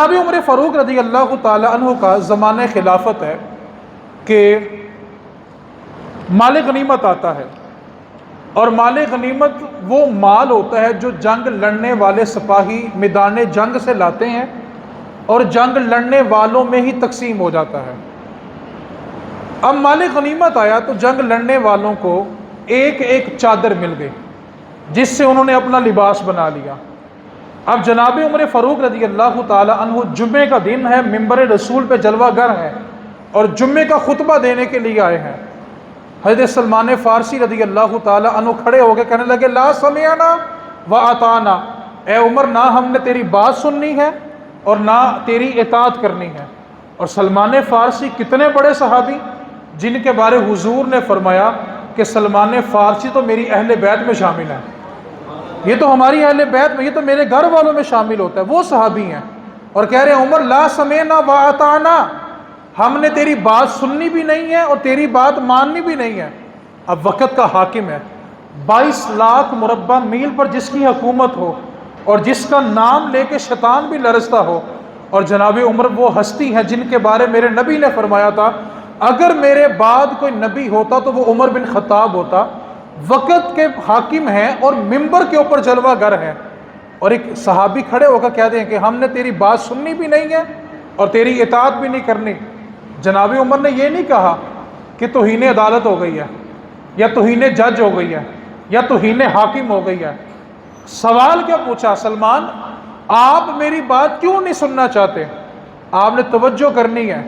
جناب عمر فاروق رضی اللہ تعالی عنہ کا زمانہ خلافت ہے کہ مال غنیمت آتا ہے، اور مال غنیمت وہ مال ہوتا ہے جو جنگ لڑنے والے سپاہی میدان جنگ سے لاتے ہیں اور جنگ لڑنے والوں میں ہی تقسیم ہو جاتا ہے۔ اب مال غنیمت آیا تو جنگ لڑنے والوں کو ایک ایک چادر مل گئی جس سے انہوں نے اپنا لباس بنا لیا۔ اب جناب عمر فاروق رضی اللہ تعالی عنہ جمعے کا دن ہے، منبر رسول پہ جلوہ گر ہے اور جمعے کا خطبہ دینے کے لیے آئے ہیں۔ حضرت سلمان فارسی رضی اللہ تعالی عنہ کھڑے ہو کے کہنے لگے لا سمعنا و اطعنا، اے عمر نہ ہم نے تیری بات سننی ہے اور نہ تیری اطاعت کرنی ہے۔ اور سلمان فارسی کتنے بڑے صحابی جن کے بارے حضور نے فرمایا کہ سلمان فارسی تو میری اہل بیت میں شامل ہے، یہ تو ہماری اہل بیت میں، یہ تو میرے گھر والوں میں شامل ہوتا ہے، وہ صحابی ہیں اور کہہ رہے ہیں عمر لا سمعنا و اطعنا، ہم نے تیری بات سننی بھی نہیں ہے اور تیری بات ماننی بھی نہیں ہے۔ اب وقت کا حاکم ہے، 22 لاکھ مربع میل پر جس کی حکومت ہو اور جس کا نام لے کے شیطان بھی لرزتا ہو، اور جناب عمر وہ ہستی ہیں جن کے بارے میرے نبی نے فرمایا تھا اگر میرے بعد کوئی نبی ہوتا تو وہ عمر بن خطاب ہوتا، وقت کے حاکم ہیں اور منبر کے اوپر جلوہ گر ہے، اور ایک صحابی کھڑے ہو کر کہتے ہیں کہ ہم نے تیری بات سننی بھی نہیں ہے اور تیری اطاعت بھی نہیں کرنی۔ جناب عمر نے یہ نہیں کہا کہ توہین عدالت ہو گئی ہے یا توہین جج ہو گئی ہے یا توہین حاکم ہو گئی ہے۔ سوال کیا پوچھا؟ سلمان آپ میری بات کیوں نہیں سننا چاہتے؟ آپ نے توجہ کرنی ہے۔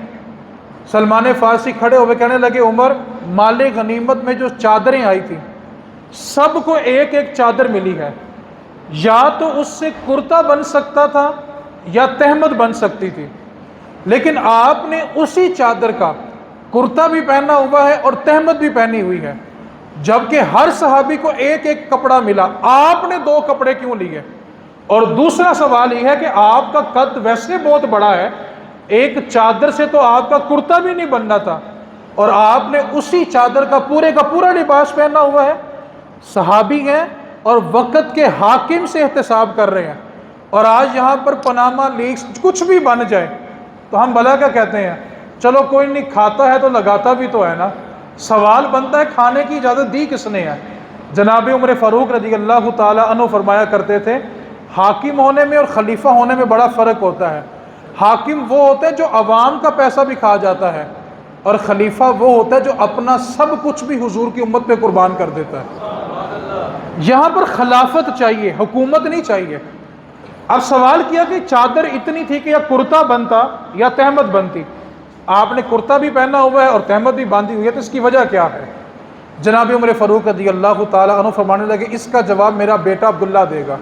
سلمان فارسی کھڑے ہوئے کہنے لگے عمر مال غنیمت میں جو چادریں آئی تھیں سب کو ایک ایک چادر ملی ہے، یا تو اس سے کرتا بن سکتا تھا یا تہمت بن سکتی تھی، لیکن آپ نے اسی چادر کا کرتا بھی پہنا ہوا ہے اور تہمت بھی پہنی ہوئی ہے، جبکہ ہر صحابی کو ایک ایک کپڑا ملا، آپ نے 2 کپڑے کیوں لیے؟ اور دوسرا سوال یہ ہے کہ آپ کا قد ویسے بہت بڑا ہے، ایک چادر سے تو آپ کا کرتا بھی نہیں بننا تھا اور آپ نے اسی چادر کا پورا لباس پہنا ہوا ہے۔ صحابی ہیں اور وقت کے حاکم سے احتساب کر رہے ہیں، اور آج یہاں پر پاناما لیکس کچھ بھی بن جائے تو ہم بھلا کیا کہتے ہیں، چلو کوئی نہیں کھاتا ہے تو لگاتا بھی تو ہے نا۔ سوال بنتا ہے کھانے کی اجازت دی کس نے ہے؟ جناب عمر فاروق رضی اللہ تعالی عنہ فرمایا کرتے تھے حاکم ہونے میں اور خلیفہ ہونے میں بڑا فرق ہوتا ہے۔ حاکم وہ ہوتا ہے جو عوام کا پیسہ بھی کھا جاتا ہے، اور خلیفہ وہ ہوتا ہے جو اپنا سب کچھ بھی حضور کی امت پہ قربان کر دیتا ہے۔ یہاں پر خلافت چاہیے، حکومت نہیں چاہیے۔ اب سوال کیا کہ چادر اتنی تھی کہ یا کرتا بنتا یا تہمت بنتی، آپ نے کرتا بھی پہنا ہوا ہے اور تہمت بھی باندھی ہوئی ہے، تو اس کی وجہ کیا ہے؟ جناب عمر فاروق رضی اللہ تعالی عنہ فرمانے لگے اس کا جواب میرا بیٹا عبداللہ دے گا۔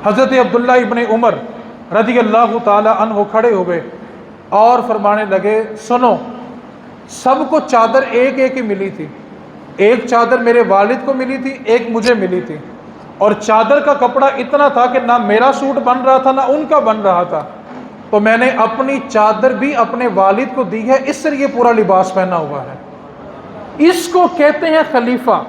حضرت عبداللہ ابن عمر رضی اللہ تعالی عنہ کھڑے ہوئے اور فرمانے لگے سنو، سب کو چادر ایک ایک ہی ملی تھی، ایک چادر میرے والد کو ملی تھی، ایک مجھے ملی تھی، اور چادر کا کپڑا اتنا تھا کہ نہ میرا سوٹ بن رہا تھا نہ ان کا بن رہا تھا، تو میں نے اپنی چادر بھی اپنے والد کو دی ہے، اس سے یہ پورا لباس پہنا ہوا ہے۔ اس کو کہتے ہیں خلیفہ۔